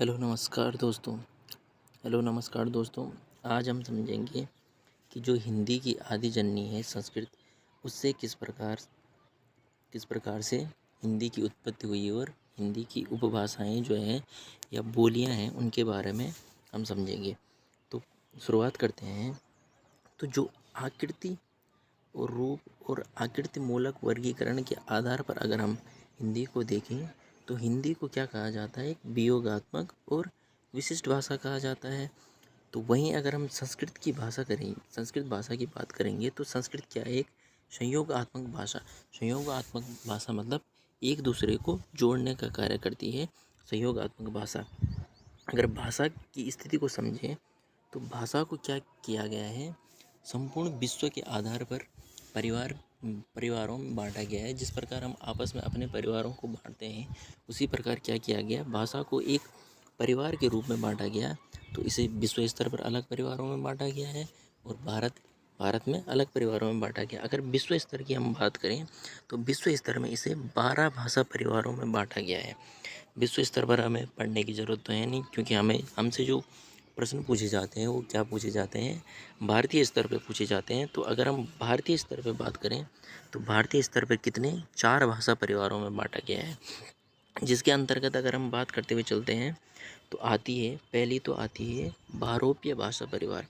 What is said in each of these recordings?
Hello नमस्कार दोस्तों। आज हम समझेंगे कि जो हिंदी की आदि जननी है संस्कृत, उससे किस प्रकार से हिंदी की उत्पत्ति हुई और हिंदी की उपभाषाएं जो हैं या बोलियां हैं उनके बारे में हम समझेंगे। तो शुरुआत करते हैं। तो जो आकृति और रूप और आकृति मूलक वर्गीकरण के आधार पर अगर हम हिंदी को देखें तो हिंदी को क्या कहा जाता है, एक वियोगात्मक और विशिष्ट भाषा कहा जाता है। तो वहीं अगर हम संस्कृत भाषा की बात करेंगे तो संस्कृत क्या है, एक संयोगात्मक भाषा मतलब एक दूसरे को जोड़ने का कार्य करती है संयोगात्मक भाषा। अगर भाषा की स्थिति को समझें तो भाषा को क्या किया गया है, संपूर्ण विश्व के आधार पर परिवारों में बांटा गया है। जिस प्रकार हम आपस में अपने परिवारों को बांटते हैं, उसी प्रकार क्या किया गया, भाषा को एक परिवार के रूप में बांटा गया। तो इसे विश्व स्तर पर अलग परिवारों में बांटा गया है और भारत में अलग परिवारों में बांटा गया। अगर विश्व स्तर की हम बात करें तो विश्व स्तर में इसे 12 भाषा परिवारों में बांटा गया है। विश्व स्तर पर हमें पढ़ने की ज़रूरत तो है नहीं, क्योंकि हमसे जो प्रश्न पूछे जाते हैं वो क्या पूछे जाते हैं, भारतीय स्तर पे पूछे जाते हैं। तो अगर हम भारतीय स्तर पे बात करें तो भारतीय स्तर पर कितने 4 भाषा परिवारों में बांटा गया है, जिसके अंतर्गत अगर हम बात करते हुए चलते हैं तो पहली तो आती है भारोपीय भाषा परिवार।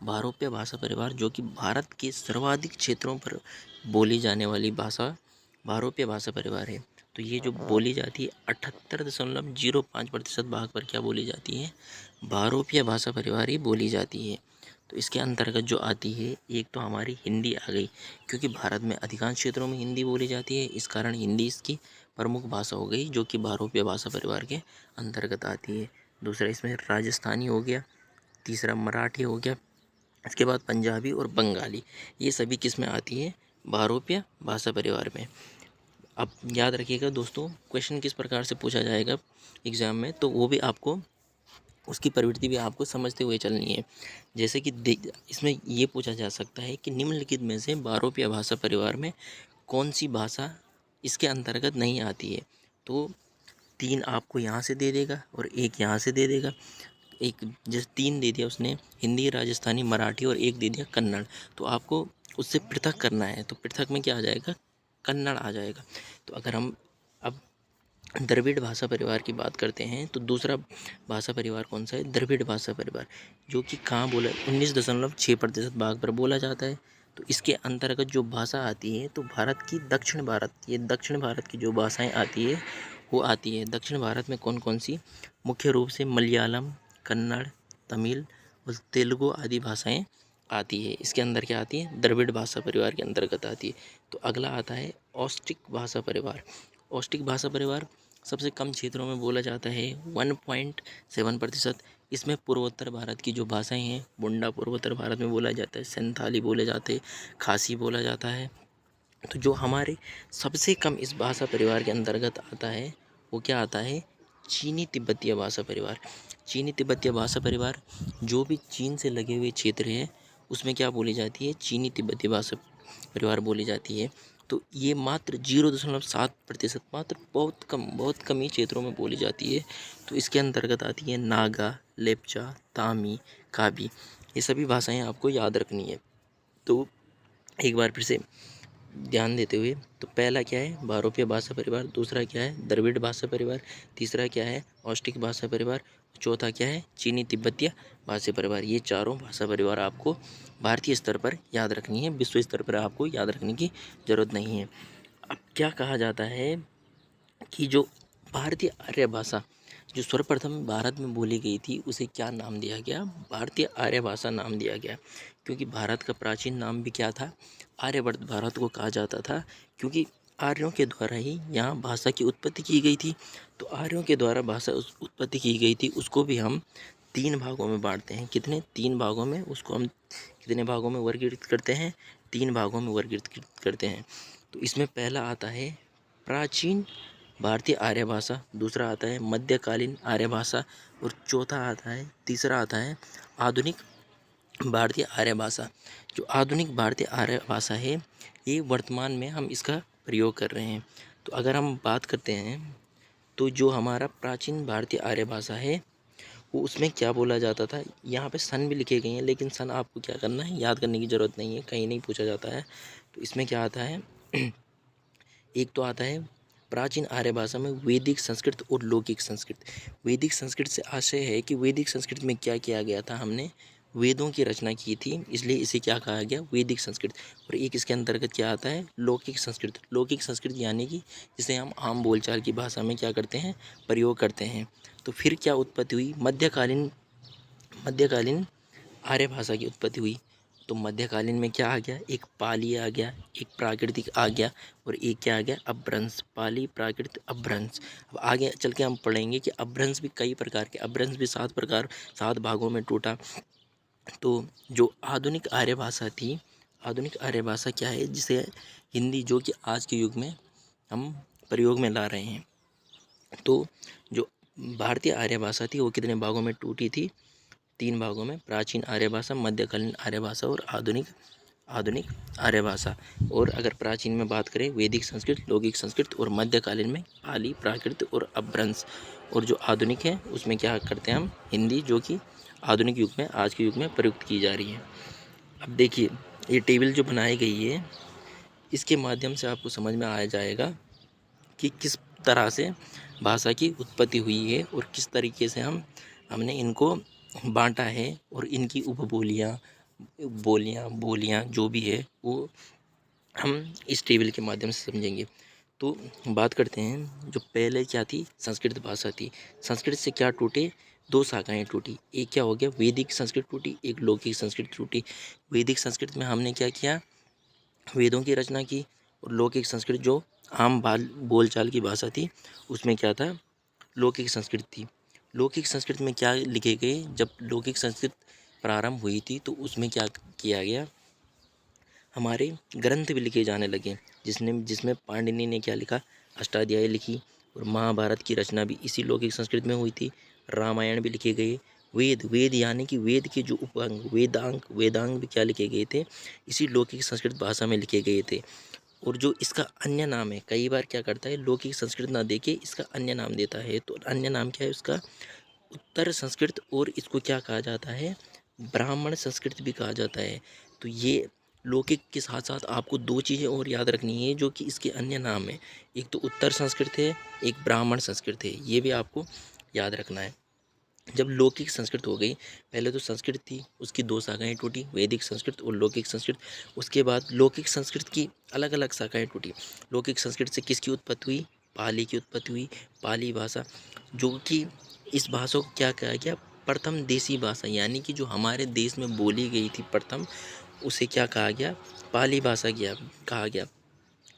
भारोपीय भाषा परिवार जो कि भारत के सर्वाधिक क्षेत्रों पर बोली जाने वाली भाषा भारोपीय भाषा परिवार है। तो ये जो बोली जाती है 78.05% भाग पर क्या बोली जाती है, भारोपीय भाषा परिवार ही बोली जाती है। तो इसके अंतर्गत जो आती है, एक तो हमारी हिंदी आ गई, क्योंकि भारत में अधिकांश क्षेत्रों में हिंदी बोली जाती है, इस कारण हिंदी इसकी प्रमुख भाषा हो गई जो कि भारोपीय भाषा परिवार के अंतर्गत आती है। दूसरा इसमें राजस्थानी हो गया, तीसरा मराठी हो गया, इसके बाद पंजाबी और बंगाली, ये सभी किस में आती है, भारोपीय भाषा परिवार में। अब याद रखिएगा दोस्तों, क्वेश्चन किस प्रकार से पूछा जाएगा एग्ज़ाम में, तो वो भी आपको उसकी प्रवृत्ति भी आपको समझते हुए चलनी है। जैसे कि इसमें ये पूछा जा सकता है कि निम्नलिखित में से भारोपीय भाषा परिवार में कौन सी भाषा इसके अंतर्गत नहीं आती है। तो 3 आपको यहाँ से दे देगा और एक यहाँ से दे देगा। एक जैसे 3 दे दिया उसने, हिंदी, राजस्थानी, मराठी, और एक दे दिया कन्नड़। तो आपको उससे पृथक करना है, तो पृथक में क्या आ जाएगा, कन्नड़ आ जाएगा। तो अगर हम अब द्रविड़ भाषा परिवार की बात करते हैं तो दूसरा भाषा परिवार कौन सा है, द्रविड़ भाषा परिवार, जो कि कहाँ बोला 19.6% भाग पर बोला जाता है। तो इसके अंतर्गत जो भाषा आती है तो भारत की दक्षिण भारत की जो भाषाएं आती है वो आती है। दक्षिण भारत में कौन कौन सी, मुख्य रूप से मलयालम, कन्नड़, तमिल और तेलुगु आदि भाषाएं आती है। इसके अंदर क्या आती है, द्रविड़ भाषा परिवार के अंतर्गत आती है। तो अगला आता है ऑस्ट्रिक भाषा परिवार। ऑस्ट्रिक भाषा परिवार सबसे कम क्षेत्रों में बोला जाता है, 1.7%। इसमें पूर्वोत्तर भारत की जो भाषाएं हैं, मुंडा पूर्वोत्तर भारत में बोला जाता है, संथाली बोले जाते हैं, खासी बोला जाता है। तो जो हमारे सबसे कम इस भाषा परिवार के अंतर्गत आता है वो क्या आता है, चीनी तिब्बतीय भाषा परिवार। चीनी तिब्बतीय भाषा परिवार जो भी चीन से लगे हुए क्षेत्र है उसमें क्या बोली जाती है, चीनी तिब्बतीय भाषा परिवार बोली जाती है। तो ये मात्र 0.7%, मात्र बहुत कम ही क्षेत्रों में बोली जाती है। तो इसके अंतर्गत आती है नागा, लेप्चा, तामी, काबी, ये सभी भाषाएं आपको याद रखनी है। तो एक बार फिर से ध्यान देते हुए, तो पहला क्या है, भारोपीय भाषा परिवार, दूसरा क्या है, द्रविड़ भाषा परिवार, तीसरा क्या है, ऑस्ट्रिक भाषा परिवार, चौथा क्या है, चीनी तिब्बतीय भाषा परिवार। ये चारों भाषा परिवार आपको भारतीय स्तर पर याद रखनी है, विश्व स्तर पर आपको याद रखने की ज़रूरत नहीं है। अब क्या कहा जाता है कि जो भारतीय आर्य भाषा जो सर्वप्रथम भारत में बोली गई थी उसे क्या नाम दिया गया, भारतीय आर्य भाषा नाम दिया गया। क्योंकि भारत का प्राचीन नाम भी क्या था, आर्यवर्त भारत को कहा जाता था, क्योंकि आर्यों के द्वारा ही यहाँ भाषा की उत्पत्ति की गई थी। तो आर्यों के द्वारा भाषा उत्पत्ति की गई थी, उसको भी हम 3 भागों में बांटते हैं। कितने, 3 भागों में। उसको हम कितने भागों में वर्गीकृत करते हैं, 3 भागों में वर्गीकृत करते हैं। तो इसमें पहला आता है प्राचीन भारतीय आर्य भाषा, दूसरा आता है मध्यकालीन आर्य भाषा, और तीसरा आता है आधुनिक भारतीय आर्य भाषा। जो आधुनिक भारतीय आर्य भाषा है ये वर्तमान में हम इसका प्रयोग कर रहे हैं। तो अगर हम बात करते हैं तो जो हमारा प्राचीन भारतीय आर्य भाषा है वो उसमें क्या बोला जाता था, यहाँ पे सन भी लिखे गए हैं, लेकिन सन आपको क्या करना है, याद करने की ज़रूरत नहीं है, कहीं नहीं पूछा जाता है। तो इसमें क्या आता है एक तो आता है प्राचीन आर्य भाषा में वैदिक संस्कृत और लौकिक संस्कृत। वैदिक संस्कृत से आशय है कि वैदिक संस्कृत में क्या किया गया था, हमने वेदों की रचना की थी, इसलिए इसे क्या कहा गया, वैदिक संस्कृत। और एक इसके अंतर्गत क्या आता है, लौकिक संस्कृत। लौकिक संस्कृत यानी कि जिसे हम आम बोलचाल की भाषा में क्या करते हैं, प्रयोग करते हैं। तो फिर क्या उत्पत्ति हुई, मध्यकालीन आर्य भाषा की उत्पत्ति हुई। तो मध्यकालीन में क्या आ गया, एक पाली आ गया, एक प्राकृतिक आ गया, और एक क्या आ गया, अपभ्रंश। पाली, प्राकृत, अपभ्रंश। अब आगे चल के हम पढ़ेंगे कि अपभ्रंश भी कई प्रकार के, अपभ्रंश भी 7 भागों में टूटा। तो जो आधुनिक आर्य भाषा थी, आधुनिक आर्य भाषा क्या है, जिसे हिंदी जो कि आज के युग में हम प्रयोग में ला रहे हैं। तो जो भारतीय आर्य भाषा थी वो कितने भागों में टूटी थी, 3 भागों में, प्राचीन आर्य भाषा, मध्यकालीन आर्य भाषा और आधुनिक आधुनिक आर्य भाषा। और अगर प्राचीन में बात करें वैदिक संस्कृत, लौकिक संस्कृत, और मध्यकालीन में पाली, प्राकृत और अपभ्रंश। और जो आधुनिक है उसमें क्या करते हैं हम, हिंदी, जो कि आधुनिक युग में, आज के युग में प्रयुक्त की जा रही है। अब देखिए ये टेबल जो बनाई गई है, इसके माध्यम से आपको समझ में आ जाएगा कि किस तरह से भाषा की उत्पत्ति हुई है और किस तरीके से हमने इनको बांटा है, और इनकी उपबोलियाँ, बोलियाँ जो भी है वो हम इस टेबल के माध्यम से समझेंगे। तो बात करते हैं, जो पहले क्या थी, संस्कृत भाषा थी। संस्कृत से क्या टूटे, 2 शाखाएं टूटी। एक क्या हो गया, वैदिक संस्कृत टूटी, एक लौकिक संस्कृत टूटी। वैदिक संस्कृत में हमने क्या किया, वेदों की रचना की। और लौकिक संस्कृत जो आम बोलचाल की भाषा थी, उसमें क्या था, लौकिक संस्कृत थी। लौकिक संस्कृत में क्या लिखे गए, जब लौकिक संस्कृत प्रारंभ हुई थी तो उसमें क्या किया गया, हमारे ग्रंथ भी लिखे जाने लगे, जिसमें पाणिनि ने क्या लिखा, अष्टाध्यायी लिखी। और महाभारत की रचना भी इसी लौकिक संस्कृत में हुई थी। रामायण भी लिखे गए। वेद यानी कि वेद के जो उपांग, वेदांग भी क्या लिखे गए थे, इसी लौकिक संस्कृत भाषा में लिखे गए थे। और जो इसका अन्य नाम है, कई बार क्या करता है, लौकिक संस्कृत ना देके इसका अन्य नाम देता है। तो अन्य नाम क्या है उसका, उत्तर संस्कृत, और इसको क्या कहा जाता है, ब्राह्मण संस्कृत भी कहा जाता है। तो ये लौकिक के साथ साथ आपको 2 चीज़ें और याद रखनी है जो कि इसके अन्य नाम है, एक तो उत्तर संस्कृत है, एक ब्राह्मण संस्कृत है, ये भी आपको याद रखना है। जब लौकिक संस्कृत हो गई, पहले तो संस्कृत थी, उसकी 2 शाखाएं टूटी, वैदिक संस्कृत और लौकिक संस्कृत। उसके बाद लौकिक संस्कृत की अलग अलग शाखाएं टूटी। लौकिक संस्कृत से किसकी उत्पत्ति हुई, पाली की उत्पत्ति हुई। पाली भाषा, जो कि इस भाषा को क्या कहा गया, प्रथम देसी भाषा, यानी कि जो हमारे देश में बोली गई थी प्रथम, उसे क्या कहा गया, पाली भाषा कहा गया।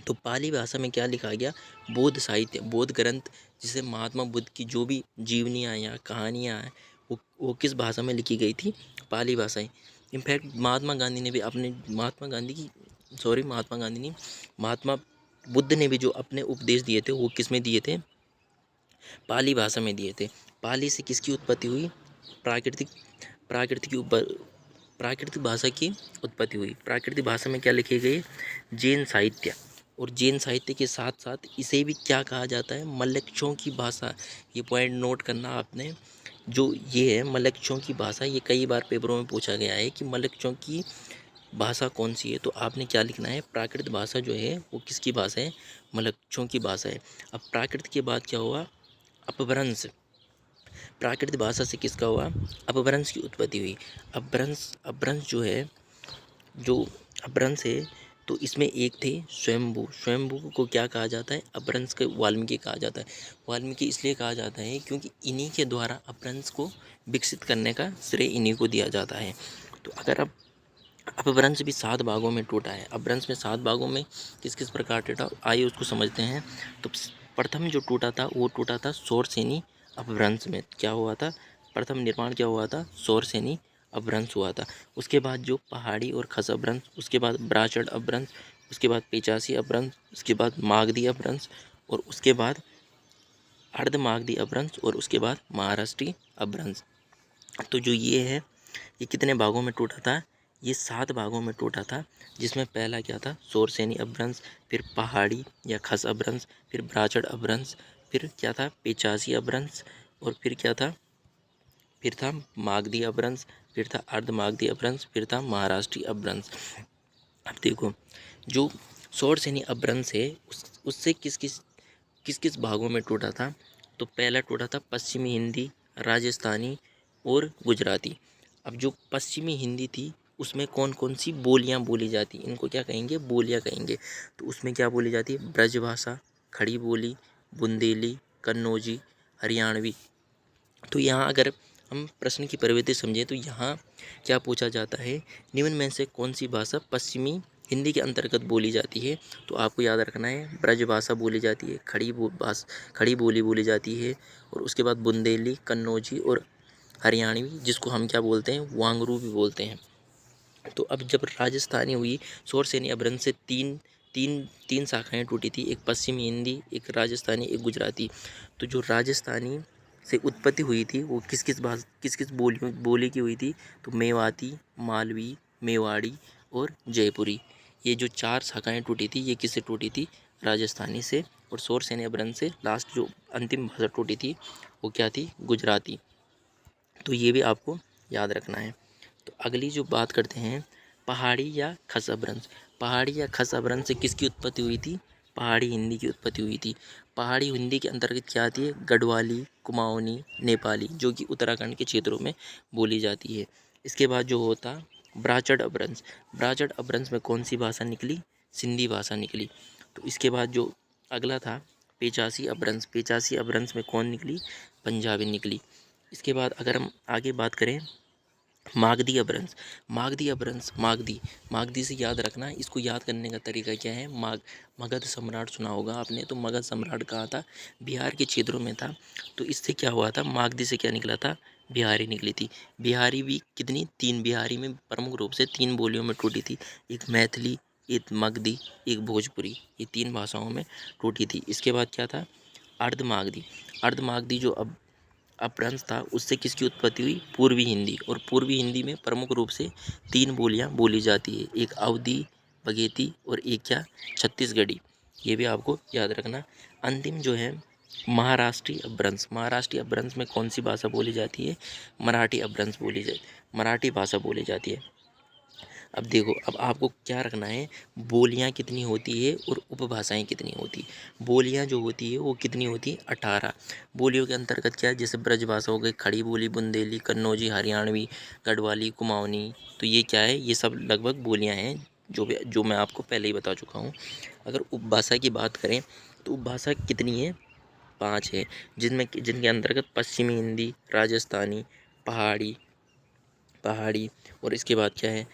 तो पाली भाषा में क्या लिखा गया, बौद्ध साहित्य, बौद्ध ग्रंथ, जिसे महात्मा बुद्ध की जो भी जीवनियाँ या कहानियाँ हैं, वो किस भाषा में लिखी गई थी, पाली भाषा। इनफैक्ट महात्मा गांधी ने भी अपने, महात्मा गांधी नहीं, महात्मा बुद्ध ने भी जो अपने उपदेश दिए थे वो किस में दिए थे, पाली भाषा में दिए थे। पाली से किसकी उत्पत्ति हुई, प्राकृतिक प्राकृतिक ऊपर प्राकृतिक भाषा की उत्पत्ति हुई। प्राकृतिक भाषा में क्या लिखे गए, जैन साहित्य। और जैन साहित्य के साथ साथ इसे भी क्या कहा जाता है, मलक्षों की भाषा। ये पॉइंट नोट करना आपने, जो ये है मलक्षों की भाषा, ये कई बार पेपरों में पूछा गया है कि मलक्षों की भाषा कौन सी है। तो आपने क्या लिखना है, प्राकृत भाषा जो है वो किसकी भाषा है, मलक्षों की भाषा है। अब प्राकृत के बाद क्या हुआ, अपभ्रंश। प्राकृतिक भाषा से किसका हुआ, अपभ्रंश की उत्पत्ति हुई। अपभ्रंश जो है, जो अपभ्रंश है, तो इसमें एक थे स्वयंभू। स्वयंभू को क्या कहा जाता है, अपभ्रंश के वाल्मीकि कहा जाता है। वाल्मीकि इसलिए कहा जाता है क्योंकि इन्हीं के द्वारा अपभ्रंश को विकसित करने का श्रेय इन्हीं को दिया जाता है। तो अगर अब अपभ्रंश भी 7 भागों में टूटा है, अपभ्रंश में 7 भागों में किस किस प्रकार टूटा, आइए उसको समझते हैं। तो प्रथम जो टूटा था वो टूटा था शौरसेनी अपभ्रंश में। क्या हुआ था, प्रथम निर्माण क्या हुआ था, शौरसेनी अपभ्रंश हुआ था। उसके बाद जो पहाड़ी और खस अपभ्रंश, उसके बाद ब्राचड़ अपभ्रंश, उसके बाद पेचासी अपभ्रंश, उसके बाद मागधी अपभ्रंश, और उसके बाद अर्ध मागधी अपभ्रंश, और उसके बाद महाराष्ट्री अपभ्रंश। तो जो ये है, ये कितने भागों में टूटा था, ये 7 भागों में टूटा था। जिसमें पहला क्या था, शौरसेनी अपभ्रंश, फिर पहाड़ी या खस अपभ्रंश, फिर ब्राचड़ अपभ्रंश, फिर क्या था, पेचासी अपभ्रंश, और फिर क्या था, फिर था मागधी अपभ्रंश, फिर था अर्धमागधी अपभ्रंश, फिर था महाराष्ट्रीय अपभ्रंश। अब देखो, जो शौरसेनी अपभ्रंश है उससे किस किस भागों में टूटा था। तो पहला टूटा था पश्चिमी हिंदी, राजस्थानी और गुजराती। अब जो पश्चिमी हिंदी थी उसमें कौन कौन सी बोलियां बोली जाती, इनको क्या कहेंगे, बोलियां कहेंगे। तो उसमें क्या बोली जाती है, ब्रजभाषा, खड़ी बोली, बुंदेली, कन्नौजी, हरियाणवी। तो यहाँ अगर हम प्रश्न की प्रवृत्ति समझें तो यहाँ क्या पूछा जाता है, निम्न में से कौन सी भाषा पश्चिमी हिंदी के अंतर्गत बोली जाती है। तो आपको याद रखना है, ब्रज भाषा बोली जाती है, खड़ी बोली बोली जाती है, और उसके बाद बुंदेली, कन्नौजी और हरियाणवी, जिसको हम क्या बोलते हैं, वांगरू भी बोलते हैं। तो अब जब राजस्थानी हुई, शौरसेनी अपभ्रंश से तीन तीन तीन शाखाएं टूटी थी, एक पश्चिमी हिंदी, एक राजस्थानी, एक गुजराती। तो जो राजस्थानी से उत्पत्ति हुई थी वो किस किस बोली की हुई थी। तो मेवाती, मालवी, मेवाड़ी और जयपुरी, ये जो चार शाखाएं टूटी थी ये किससे टूटी थी, राजस्थानी से। और शौरसेनी अपभ्रंश से लास्ट जो अंतिम भाषा टूटी थी वो क्या थी, गुजराती। तो ये भी आपको याद रखना है। तो अगली जो बात करते हैं, पहाड़ी या खस अपभ्रंश। पहाड़ी या खस अपभ्रंश से किसकी उत्पत्ति हुई थी, पहाड़ी हिंदी की उत्पत्ति हुई थी। पहाड़ी हिंदी के अंतर्गत क्या आती है, गढ़वाली, कुमाऊनी, नेपाली, जो कि उत्तराखंड के क्षेत्रों में बोली जाती है। इसके बाद जो होता ब्राचड़ अपभ्रंश। ब्राचड़ अपभ्रंश में कौन सी भाषा निकली, सिंधी भाषा निकली। तो इसके बाद जो अगला था पेचासी अपभ्रंश। पेचासी अपभ्रंश में कौन निकली, पंजाबी निकली। इसके बाद अगर हम आगे बात करें, मागधी अपभ्रंश। मागधी अपभ्रंश, मागधी से याद रखना, इसको याद करने का तरीका क्या है, मगध सम्राट सुना होगा आपने। तो मगध सम्राट कहाँ था, बिहार के क्षेत्रों में था। तो इससे क्या हुआ था, मागधी से क्या निकला था, बिहारी निकली थी। बिहारी भी कितनी, तीन। बिहारी में प्रमुख रूप से तीन बोलियों में टूटी थी, एक मैथिली, एक मगधी, एक भोजपुरी, ये तीन भाषाओं में टूटी थी। इसके बाद क्या था, अर्धमागधी। अर्धमागधी जो अब अपभ्रंश था उससे किसकी उत्पत्ति हुई, पूर्वी हिंदी। और पूर्वी हिंदी में प्रमुख रूप से तीन बोलियां बोली जाती है, एक अवधी, बघेती और एक क्या, छत्तीसगढ़ी। ये भी आपको याद रखना। अंतिम जो है महाराष्ट्रीय अपभ्रंश। महाराष्ट्रीय अपभ्रंश में कौन सी भाषा बोली जाती है, मराठी अपभ्रंश बोली जाती, मराठी भाषा बोली जाती है। अब देखो, अब आपको क्या रखना है, बोलियां कितनी होती है और उपभाषाएं कितनी होती। बोलियां जो होती है वो कितनी होती है, 18। बोलियों के अंतर्गत क्या है, जैसे ब्रजभाषा हो गई, खड़ी बोली, बुंदेली, कन्नौजी, हरियाणवी, गढ़वाली, कुमाऊनी। तो ये क्या है, ये सब लगभग बोलियां हैं जो मैं आपको पहले ही बता चुका हूँ। अगर उपभाषा की बात करें तो उपभाषा कितनी है, 5 है, जिनके अंतर्गत पश्चिमी हिंदी, राजस्थानी, पहाड़ी पहाड़ी और इसके बाद क्या है,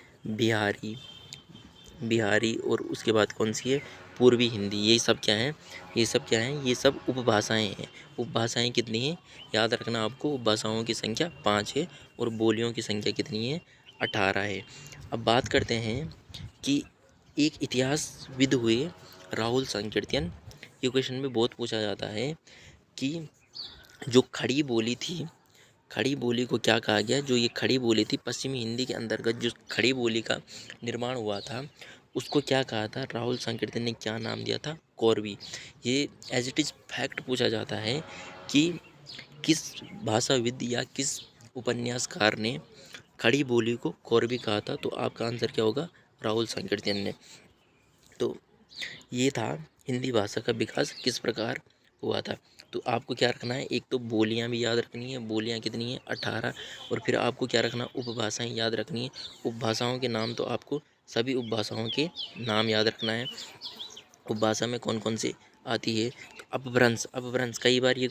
बिहारी, और उसके बाद कौन सी है, पूर्वी हिंदी। ये सब क्या है, ये सब उपभाषाएं हैं। उपभाषाएं कितनी हैं, याद रखना आपको, उपभाषाओं की संख्या 5 है और बोलियों की संख्या कितनी है, 18 है। अब बात करते हैं कि एक इतिहासविद हुए राहुल संकीर्तन। ये क्वेश्चन में बहुत पूछा जाता है कि जो खड़ी बोली थी, खड़ी बोली को क्या कहा गया, जो ये खड़ी बोली थी पश्चिमी हिंदी के अंतर्गत जो खड़ी बोली का निर्माण हुआ था उसको क्या कहा था, राहुल संकीर्तन ने क्या नाम दिया था, कौरवी। ये एज इट इज़ फैक्ट पूछा जाता है कि किस भाषाविद या किस उपन्यासकार ने खड़ी बोली को कौरवी कहा था। तो आपका आंसर क्या होगा, राहुल संकीर्तन ने। तो ये था हिंदी भाषा का विकास किस प्रकार हुआ था। तो आपको क्या रखना है, एक तो बोलियां भी याद रखनी है, बोलियां कितनी है, 18। और फिर आपको क्या रखना, उपभाषाएं याद रखनी है। उपभाषाओं के नाम तो आपको सभी उपभाषाओं के नाम याद रखना है, उपभाषा में कौन कौन सी आती है। तो अपभ्रंश कई बार ये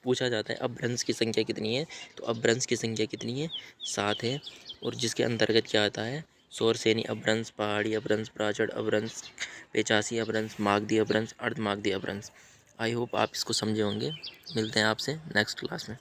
पूछा जाता है, अपभ्रंश की संख्या कितनी है। तो अपभ्रंश की संख्या कितनी है, 7 है। और जिसके अंतर्गत क्या आता है, शौरसेनी अपभ्रंश, पहाड़ी अपभ्रंश, प्राचड़ अपभ्रंश, पेचासी अपभ्रंश, मागधी अपभ्रंश, अर्धमागधी अपभ्रंश। आई होप आप इसको समझे होंगे। मिलते हैं आपसे नेक्स्ट क्लास में।